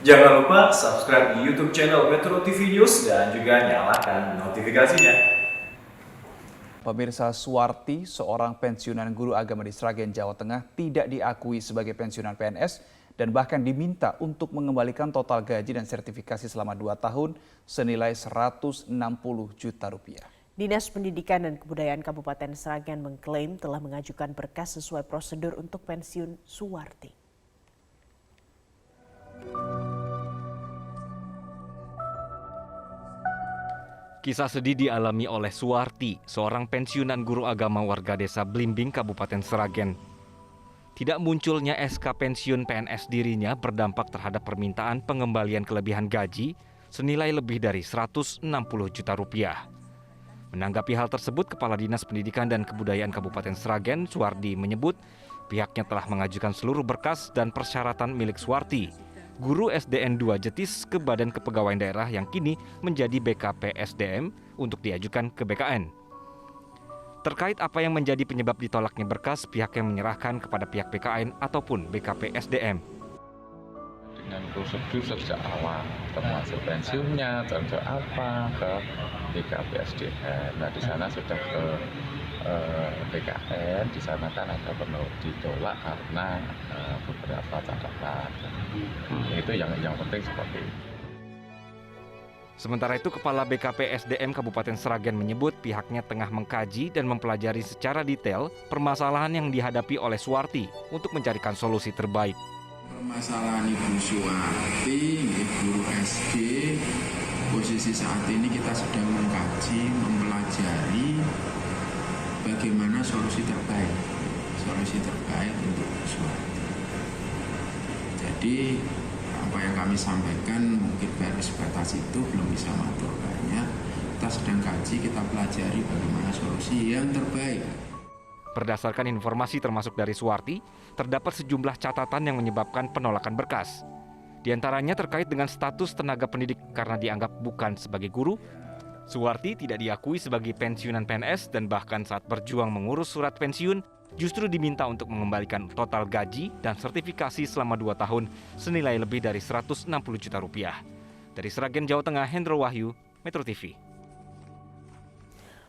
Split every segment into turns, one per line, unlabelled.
Jangan lupa subscribe di YouTube channel Metro TV News dan juga nyalakan notifikasinya.
Pemirsa, Suwarti, seorang pensiunan guru agama di Sragen, Jawa Tengah, tidak diakui sebagai pensiunan PNS dan bahkan diminta untuk mengembalikan total gaji dan sertifikasi selama 2 tahun senilai 160 juta rupiah.
Dinas Pendidikan dan Kebudayaan Kabupaten Sragen mengklaim telah mengajukan berkas sesuai prosedur untuk pensiun Suwarti.
Kisah sedih dialami oleh Suwarti, seorang pensiunan guru agama warga desa Blimbing, Kabupaten Sragen. Tidak munculnya SK pensiun PNS dirinya berdampak terhadap permintaan pengembalian kelebihan gaji senilai lebih dari 160 juta rupiah. Menanggapi hal tersebut, Kepala Dinas Pendidikan dan Kebudayaan Kabupaten Sragen, Suwardi, menyebut pihaknya telah mengajukan seluruh berkas dan persyaratan milik Suwarti, guru SDN 2 Jetis, ke Badan Kepegawaian Daerah yang kini menjadi BKP SDM untuk diajukan ke BKN. Terkait apa yang menjadi penyebab ditolaknya berkas, pihaknya menyerahkan kepada pihak BKN ataupun BKP SDM.
Dengan prosedur sejak awal, termasuk pensiunnya, termasuk apa, ke BKP SDM. Nah, di sana sudah ke BKN, di sana kan ada ditolak karena beberapa catatan. Itu yang penting seperti itu.
Sementara itu, Kepala BKP SDM Kabupaten Sragen menyebut pihaknya tengah mengkaji dan mempelajari secara detail permasalahan yang dihadapi oleh Suwarti untuk mencarikan solusi terbaik.
Permasalahan Ibu Suwarti, guru SD, posisi saat ini kita sedang mengkaji, mempelajari bagaimana solusi terbaik untuk Ibu Suwarti. Jadi apa yang kami sampaikan mungkin baru sebatas itu, belum bisa matur banyak. Kita sedang kaji, kita pelajari bagaimana solusi yang terbaik.
Berdasarkan informasi termasuk dari Suwarti, terdapat sejumlah catatan yang menyebabkan penolakan berkas. Di antaranya terkait dengan status tenaga pendidik karena dianggap bukan sebagai guru. Suwarti tidak diakui sebagai pensiunan PNS dan bahkan saat berjuang mengurus surat pensiun, justru diminta untuk mengembalikan total gaji dan sertifikasi selama 2 tahun senilai lebih dari 160 juta rupiah. Dari Sragen, Jawa Tengah, Hendro Wahyu, Metro TV.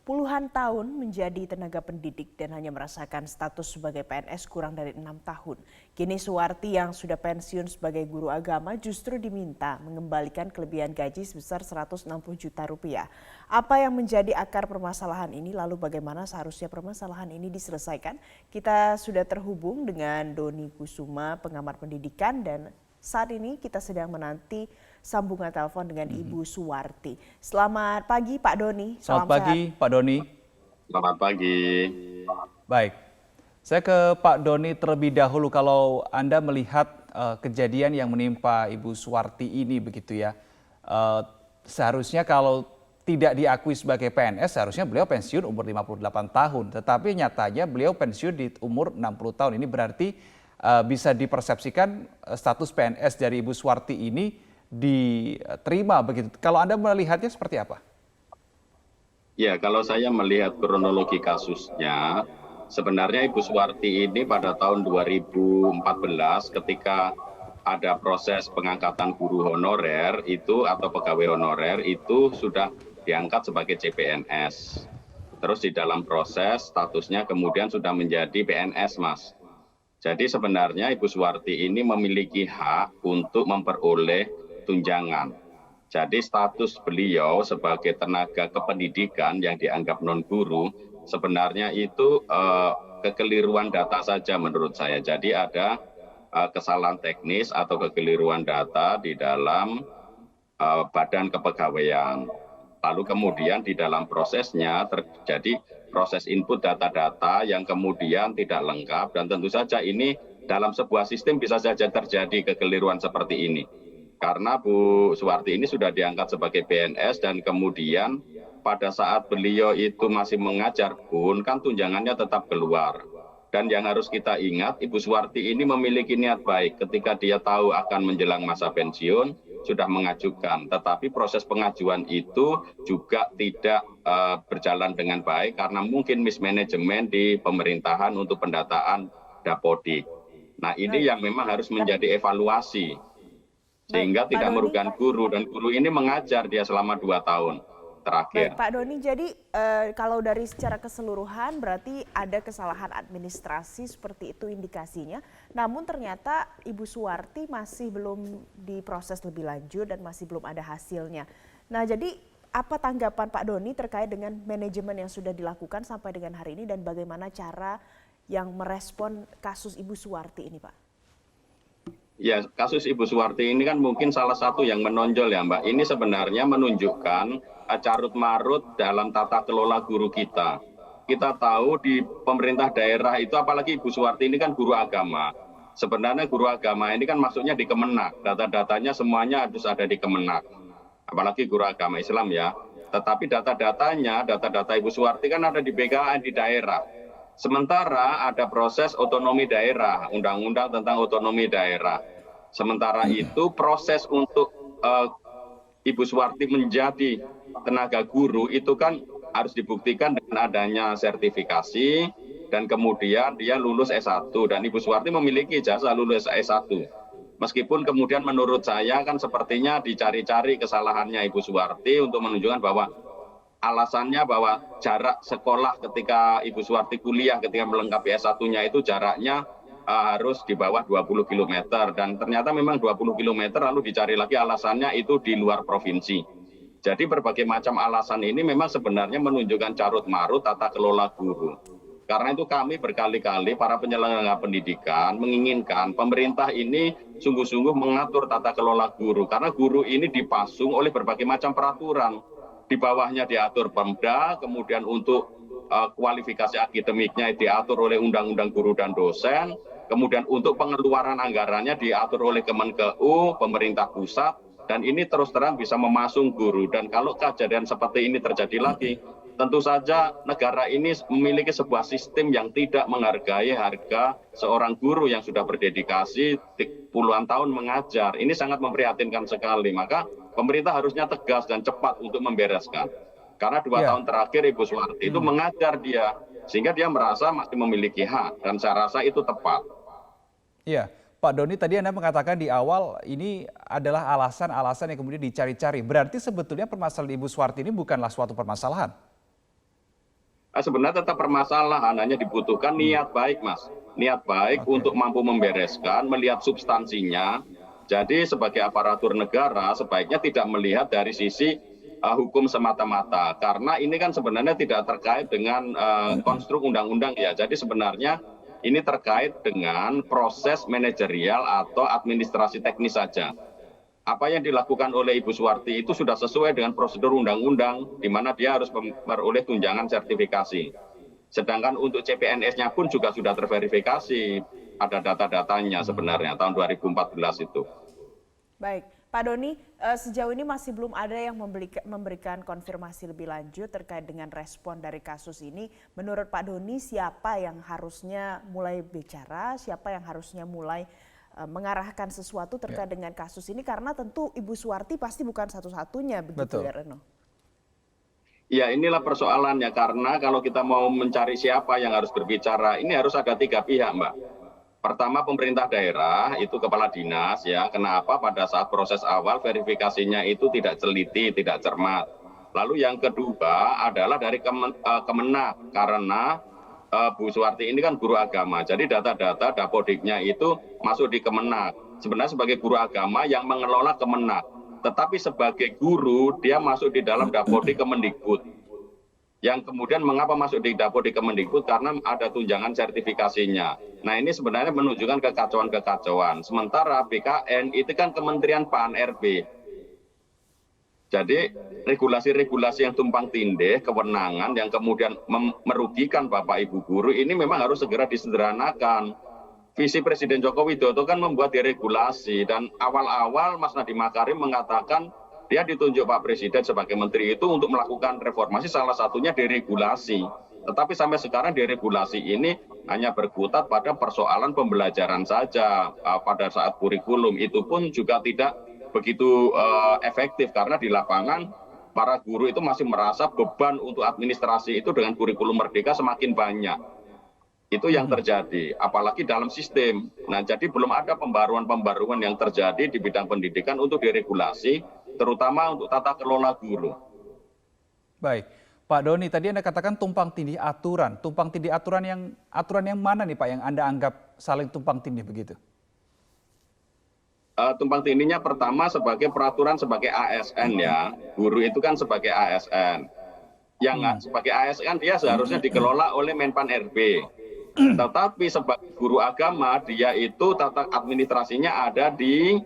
Puluhan tahun menjadi tenaga pendidik dan hanya merasakan status sebagai PNS kurang dari 6 tahun. Kini Suwarti yang sudah pensiun sebagai guru agama justru diminta mengembalikan kelebihan gaji sebesar 160 juta rupiah. Apa yang menjadi akar permasalahan ini, lalu bagaimana seharusnya permasalahan ini diselesaikan? Kita sudah terhubung dengan Doni Kusuma, pengamat pendidikan, dan saat ini kita sedang menanti sambungan telepon dengan Ibu Suwarti. Selamat pagi Pak Doni.
Selamat pagi Pak Doni.
Selamat pagi.
Baik, saya ke Pak Doni terlebih dahulu. Kalau Anda melihat kejadian yang menimpa Ibu Suwarti ini begitu ya, seharusnya kalau tidak diakui sebagai PNS, seharusnya beliau pensiun umur 58 tahun. Tetapi nyatanya beliau pensiun di umur 60 tahun. Ini berarti bisa dipersepsikan status PNS dari Ibu Suwarti ini diterima begitu. Kalau Anda melihatnya seperti apa?
Ya, kalau saya melihat kronologi kasusnya, sebenarnya Ibu Suwarti ini pada tahun 2014 ketika ada proses pengangkatan guru honorer itu atau pegawai honorer itu sudah diangkat sebagai CPNS. Terus di dalam proses statusnya kemudian sudah menjadi PNS, Mas. Jadi sebenarnya Ibu Suwarti ini memiliki hak untuk memperoleh tunjangan. Jadi status beliau sebagai tenaga kependidikan yang dianggap non-guru sebenarnya itu kekeliruan data saja menurut saya. Jadi ada kesalahan teknis atau kekeliruan data di dalam badan kepegawaian. Lalu kemudian di dalam prosesnya terjadi proses input data-data yang kemudian tidak lengkap dan tentu saja ini dalam sebuah sistem bisa saja terjadi kekeliruan seperti ini. Karena Bu Suwarti ini sudah diangkat sebagai PNS dan kemudian pada saat beliau itu masih mengajar pun kan tunjangannya tetap keluar. Dan yang harus kita ingat, Ibu Suwarti ini memiliki niat baik ketika dia tahu akan menjelang masa pensiun, sudah mengajukan. Tetapi proses pengajuan itu juga tidak berjalan dengan baik karena mungkin mismanajemen di pemerintahan untuk pendataan Dapodik. Nah ini yang memang harus menjadi evaluasi. sehingga
Pak
tidak
Doni.
merugikan guru, dan guru ini mengajar dia selama 2 tahun terakhir.
Baik, Pak Doni, jadi kalau dari secara keseluruhan berarti ada kesalahan administrasi seperti itu indikasinya. Namun ternyata Ibu Suwarti masih belum diproses lebih lanjut dan masih belum ada hasilnya. Nah, jadi apa tanggapan Pak Doni terkait dengan manajemen yang sudah dilakukan sampai dengan hari ini dan bagaimana cara yang merespon kasus Ibu Suwarti ini, Pak?
Ya, kasus Ibu Suwarti ini kan mungkin salah satu yang menonjol ya Mbak. Ini sebenarnya menunjukkan carut marut dalam tata kelola guru kita. Kita tahu di pemerintah daerah itu, apalagi Ibu Suwarti ini kan guru agama. Sebenarnya guru agama ini kan masuknya di Kemenak. Data-datanya semuanya harus ada di Kemenak. Apalagi guru agama Islam ya. Tetapi data-datanya, data-data Ibu Suwarti kan ada di BKN di daerah. Sementara ada proses otonomi daerah, undang-undang tentang otonomi daerah. Sementara itu proses untuk Ibu Suwarti menjadi tenaga guru itu kan harus dibuktikan dengan adanya sertifikasi dan kemudian dia lulus S1, dan Ibu Suwarti memiliki ijazah lulus S1. Meskipun kemudian menurut saya kan sepertinya dicari-cari kesalahannya Ibu Suwarti untuk menunjukkan bahwa alasannya bahwa jarak sekolah ketika Ibu Suwarti kuliah ketika melengkapi S1-nya itu jaraknya harus di bawah 20 km. Dan ternyata memang 20 km lalu dicari lagi alasannya itu di luar provinsi. Jadi berbagai macam alasan ini memang sebenarnya menunjukkan carut marut tata kelola guru. Karena itu kami berkali-kali para penyelenggara pendidikan menginginkan pemerintah ini sungguh-sungguh mengatur tata kelola guru. Karena guru ini dipasung oleh berbagai macam peraturan. Di bawahnya diatur Pemda, kemudian untuk kualifikasi akademiknya diatur oleh Undang-Undang Guru dan Dosen, kemudian untuk pengeluaran anggarannya diatur oleh Kemenkeu, pemerintah pusat, dan ini terus terang bisa memasung guru. Dan kalau kejadian seperti ini terjadi lagi, tentu saja negara ini memiliki sebuah sistem yang tidak menghargai harga seorang guru yang sudah berdedikasi puluhan tahun mengajar. Ini sangat memprihatinkan sekali. Maka pemerintah harusnya tegas dan cepat untuk membereskan. Karena 2 tahun terakhir Ibu Suwarti itu mengajar dia, sehingga dia merasa masih memiliki hak, dan saya rasa itu tepat.
Iya, Pak Doni, tadi Anda mengatakan di awal ini adalah alasan-alasan yang kemudian dicari-cari. Berarti sebetulnya permasalahan Ibu Suwarti ini bukanlah suatu permasalahan?
Sebenarnya tetap permasalahan, hanya dibutuhkan niat baik, Mas. Niat baik untuk mampu membereskan, melihat substansinya. Jadi sebagai aparatur negara sebaiknya tidak melihat dari sisi hukum semata-mata. Karena ini kan sebenarnya tidak terkait dengan konstruk undang-undang ya. Jadi sebenarnya ini terkait dengan proses manajerial atau administrasi teknis saja. Apa yang dilakukan oleh Ibu Suwarti itu sudah sesuai dengan prosedur undang-undang, di mana dia harus memperoleh tunjangan sertifikasi. Sedangkan untuk CPNS-nya pun juga sudah terverifikasi, ada data-datanya sebenarnya tahun 2014 itu.
Baik, Pak Doni, sejauh ini masih belum ada yang memberikan konfirmasi lebih lanjut terkait dengan respon dari kasus ini. Menurut Pak Doni, siapa yang harusnya mulai bicara, siapa yang harusnya mulai mengarahkan sesuatu terkait dengan kasus ini? Karena tentu Ibu Suwarti pasti bukan satu-satunya, begitu ya Reno?
Ya, inilah persoalannya, karena kalau kita mau mencari siapa yang harus berbicara, ini harus ada 3 pihak, Mbak. Pertama, pemerintah daerah, itu kepala dinas ya. Kenapa pada saat proses awal verifikasinya itu tidak teliti, tidak cermat. Lalu yang kedua adalah dari Kemenak, karena Bu Suwarti ini kan guru agama. Jadi data-data Dapodiknya itu masuk di Kemenak. Sebenarnya sebagai guru agama yang mengelola Kemenak. Tetapi sebagai guru, dia masuk di dalam Dapodik Kemendikbud. Yang kemudian mengapa masuk di Dapodik Kemendikbud? Karena ada tunjangan sertifikasinya. Nah, ini sebenarnya menunjukkan kekacauan-kekacauan. Sementara BKN itu kan Kementerian PAN-RB. Jadi regulasi-regulasi yang tumpang tindih, kewenangan yang kemudian merugikan Bapak Ibu guru ini memang harus segera disederhanakan. Visi Presiden Joko Widodo kan membuat deregulasi, dan awal-awal Mas Nadiem Makarim mengatakan dia ditunjuk Pak Presiden sebagai menteri itu untuk melakukan reformasi, salah satunya deregulasi. Tetapi sampai sekarang deregulasi ini hanya berkutat pada persoalan pembelajaran saja pada saat kurikulum. Itu pun juga tidak begitu efektif, karena di lapangan para guru itu masih merasa beban untuk administrasi itu dengan kurikulum merdeka semakin banyak. Itu yang terjadi, apalagi dalam sistem. Nah, jadi belum ada pembaruan-pembaruan yang terjadi di bidang pendidikan untuk diregulasi, terutama untuk tata kelola guru.
Baik, Pak Doni, tadi Anda katakan tumpang tindih aturan. Tumpang tindih aturan yang mana nih Pak yang Anda anggap saling tumpang tindih begitu?
Tumpang tindihnya pertama sebagai peraturan sebagai ASN ya. Guru itu kan sebagai ASN. Yang sebagai ASN dia seharusnya dikelola oleh Menpan RB. Tetapi sebagai guru agama dia itu tata administrasinya ada di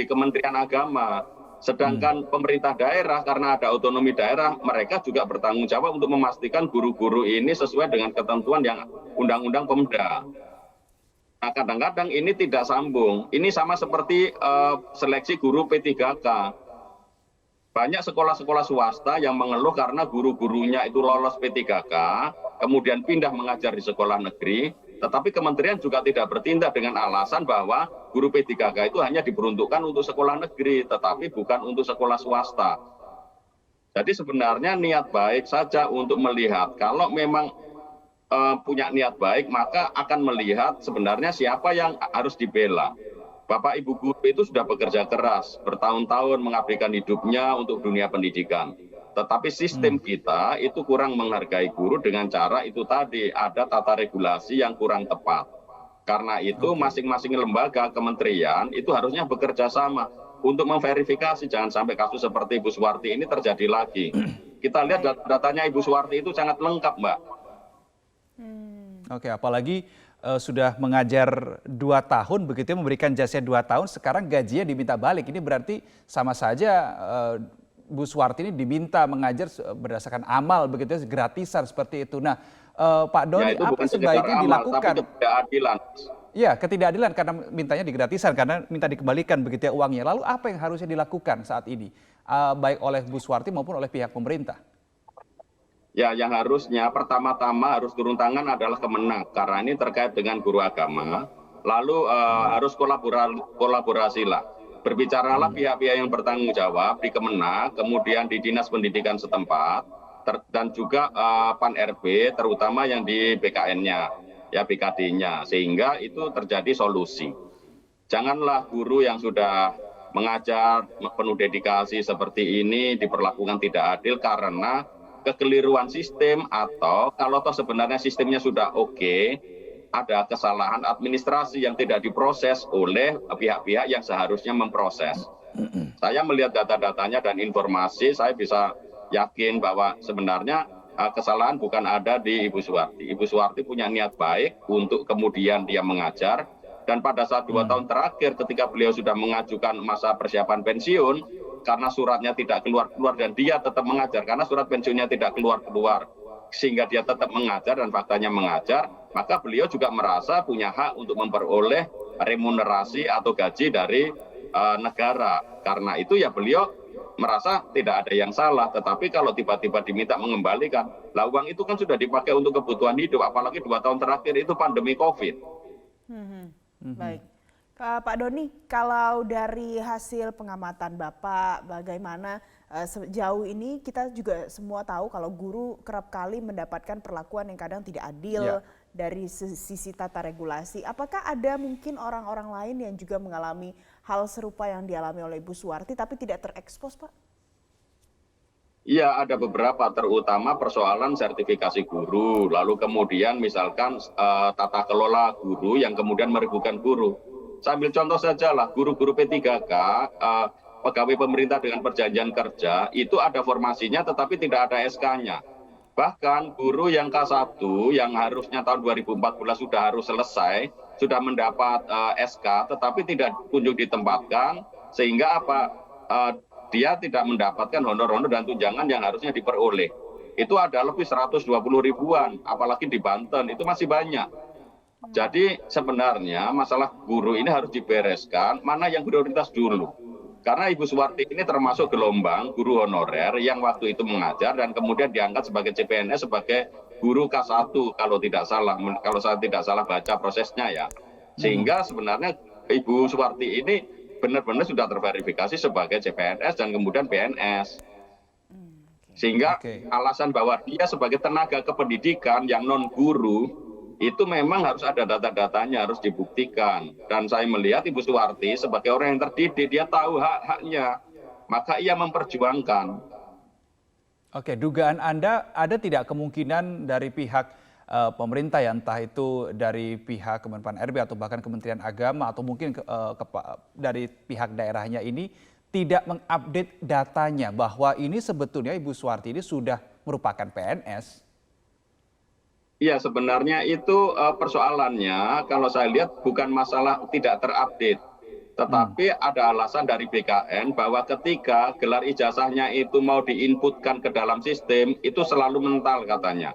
Kementerian Agama. Sedangkan pemerintah daerah karena ada otonomi daerah, mereka juga bertanggung jawab untuk memastikan guru-guru ini sesuai dengan ketentuan yang Undang-Undang Pemda. Nah, kadang-kadang ini tidak sambung. Ini sama seperti seleksi guru P3K. Banyak sekolah-sekolah swasta yang mengeluh karena guru-gurunya itu lolos P3K, kemudian pindah mengajar di sekolah negeri, tetapi kementerian juga tidak bertindak dengan alasan bahwa guru P3K itu hanya diperuntukkan untuk sekolah negeri, tetapi bukan untuk sekolah swasta. Jadi sebenarnya niat baik saja untuk melihat, kalau memang punya niat baik, maka akan melihat sebenarnya siapa yang harus dibela. Bapak Ibu guru itu sudah bekerja keras, bertahun-tahun mengabdikan hidupnya untuk dunia pendidikan. Tetapi sistem kita itu kurang menghargai guru dengan cara itu tadi, ada tata regulasi yang kurang tepat. Karena itu masing-masing lembaga kementerian itu harusnya bekerja sama untuk memverifikasi, jangan sampai kasus seperti Ibu Suwarti ini terjadi lagi. Kita lihat datanya Ibu Suwarti itu sangat lengkap, Mbak.
Oke, apalagi sudah mengajar 2 tahun, begitu ya, memberikan jasa 2 tahun, sekarang gajinya diminta balik. Ini berarti sama saja Bu Suwarti ini diminta mengajar berdasarkan amal, begitu ya, gratisan seperti itu. Nah, Pak Doni,
Ya,
apa sebaiknya dilakukan?
Tapi ketidakadilan.
Ya, ketidakadilan karena mintanya digratisan, karena minta dikembalikan begitu ya uangnya. Lalu apa yang harusnya dilakukan saat ini, baik oleh Bu Suwarti maupun oleh pihak pemerintah?
Ya, yang harusnya pertama-tama harus turun tangan adalah Kemenak, karena ini terkait dengan guru agama. Lalu harus kolaborasilah. Berbicaralah pihak-pihak yang bertanggung jawab di Kemenak, kemudian di Dinas Pendidikan setempat, dan juga Pan RB, terutama yang di BKN-nya, ya BKD-nya, sehingga itu terjadi solusi. Janganlah guru yang sudah mengajar penuh dedikasi seperti ini diperlakukan tidak adil karena kekeliruan sistem, atau kalau toh sebenarnya sistemnya sudah oke, ada kesalahan administrasi yang tidak diproses oleh pihak-pihak yang seharusnya memproses. Saya melihat data-datanya dan informasi, saya bisa yakin bahwa sebenarnya kesalahan bukan ada di Ibu Suwarti. Ibu Suwarti punya niat baik untuk kemudian dia mengajar, dan pada saat 2 tahun terakhir ketika beliau sudah mengajukan masa persiapan pensiun, karena suratnya tidak keluar-keluar dan dia tetap mengajar, karena surat pensiunnya tidak keluar-keluar, sehingga dia tetap mengajar dan faktanya mengajar, maka beliau juga merasa punya hak untuk memperoleh remunerasi atau gaji dari negara. Karena itu ya beliau merasa tidak ada yang salah, tetapi kalau tiba-tiba diminta mengembalikan, lah uang itu kan sudah dipakai untuk kebutuhan hidup, apalagi 2 tahun terakhir itu pandemi COVID.
Baik. Pak Doni, kalau dari hasil pengamatan Bapak, bagaimana sejauh ini kita juga semua tahu kalau guru kerap kali mendapatkan perlakuan yang kadang tidak adil dari sisi tata regulasi. Apakah ada mungkin orang-orang lain yang juga mengalami hal serupa yang dialami oleh Ibu Suwarti tapi tidak terekspos, Pak?
Iya, ada beberapa, terutama persoalan sertifikasi guru, lalu kemudian misalkan tata kelola guru yang kemudian merugikan guru. Saya ambil contoh saja lah, guru-guru P3K, pegawai pemerintah dengan perjanjian kerja, itu ada formasinya tetapi tidak ada SK-nya. Bahkan guru yang K1 yang harusnya tahun 2014 sudah harus selesai, sudah mendapat SK tetapi tidak kunjung ditempatkan, sehingga dia tidak mendapatkan honor-honor dan tunjangan yang harusnya diperoleh. Itu ada lebih 120 ribuan, apalagi di Banten, itu masih banyak. Jadi sebenarnya masalah guru ini harus dibereskan, mana yang prioritas dulu. Karena Ibu Suwarti ini termasuk gelombang guru honorer yang waktu itu mengajar dan kemudian diangkat sebagai CPNS sebagai guru K1 kalau saya tidak salah baca prosesnya ya. Sehingga sebenarnya Ibu Suwarti ini benar-benar sudah terverifikasi sebagai CPNS dan kemudian PNS. Sehingga alasan bahwa dia sebagai tenaga kependidikan yang non guru itu memang harus ada data-datanya, harus dibuktikan. Dan saya melihat Ibu Suwarti sebagai orang yang terdidik, dia tahu hak-haknya, maka ia memperjuangkan.
Oke, dugaan Anda ada tidak kemungkinan dari pihak pemerintah ya, entah itu dari pihak Kemenpan RB atau bahkan Kementerian Agama atau mungkin dari pihak daerahnya ini tidak mengupdate datanya bahwa ini sebetulnya Ibu Suwarti ini sudah merupakan PNS?
Iya, sebenarnya itu persoalannya kalau saya lihat bukan masalah tidak terupdate. Tetapi ada alasan dari BKN bahwa ketika gelar ijazahnya itu mau diinputkan ke dalam sistem, itu selalu mental katanya.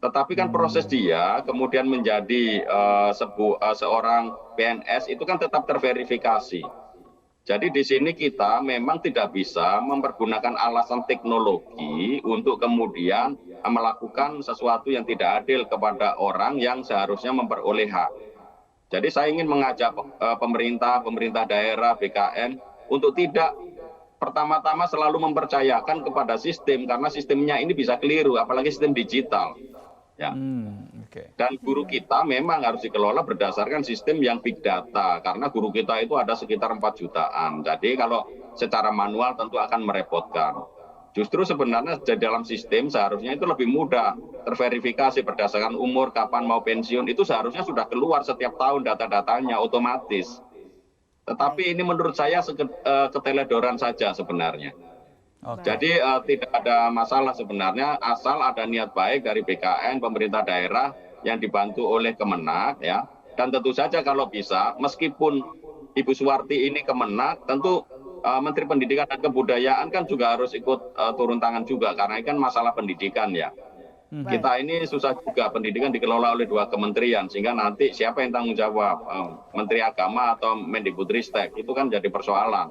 Tetapi kan proses dia kemudian menjadi seorang PNS itu kan tetap terverifikasi. Jadi di sini kita memang tidak bisa mempergunakan alasan teknologi untuk kemudian melakukan sesuatu yang tidak adil kepada orang yang seharusnya memperoleh hak. Jadi saya ingin mengajak pemerintah daerah, BKN untuk tidak pertama-tama selalu mempercayakan kepada sistem karena sistemnya ini bisa keliru, apalagi sistem digital. Ya. Dan guru kita memang harus dikelola berdasarkan sistem yang big data karena guru kita itu ada sekitar 4 jutaan. Jadi kalau secara manual tentu akan merepotkan. Justru sebenarnya di dalam sistem seharusnya itu lebih mudah terverifikasi berdasarkan umur, kapan mau pensiun, itu seharusnya sudah keluar setiap tahun data-datanya otomatis. Tetapi ini menurut saya keteledoran saja sebenarnya. Jadi tidak ada masalah sebenarnya asal ada niat baik dari BKN, pemerintah daerah yang dibantu oleh Kemenak ya. Dan tentu saja kalau bisa meskipun Ibu Suwarti ini Kemenak, tentu Menteri Pendidikan dan Kebudayaan kan juga harus ikut turun tangan juga karena ini kan masalah pendidikan ya. Kita ini susah juga, pendidikan dikelola oleh 2 kementerian sehingga nanti siapa yang tanggung jawab, Menteri Agama atau Mendikbudristek, itu kan jadi persoalan.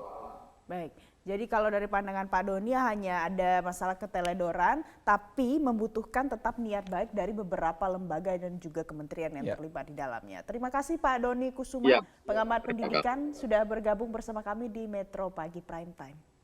Baik. Jadi kalau dari pandangan Pak Doni hanya ada masalah keteledoran, tapi membutuhkan tetap niat baik dari beberapa lembaga dan juga kementerian yang terlibat di dalamnya. Terima kasih Pak Doni Kusuma, pengamat pendidikan, sudah bergabung bersama kami di Metro Pagi Prime Time.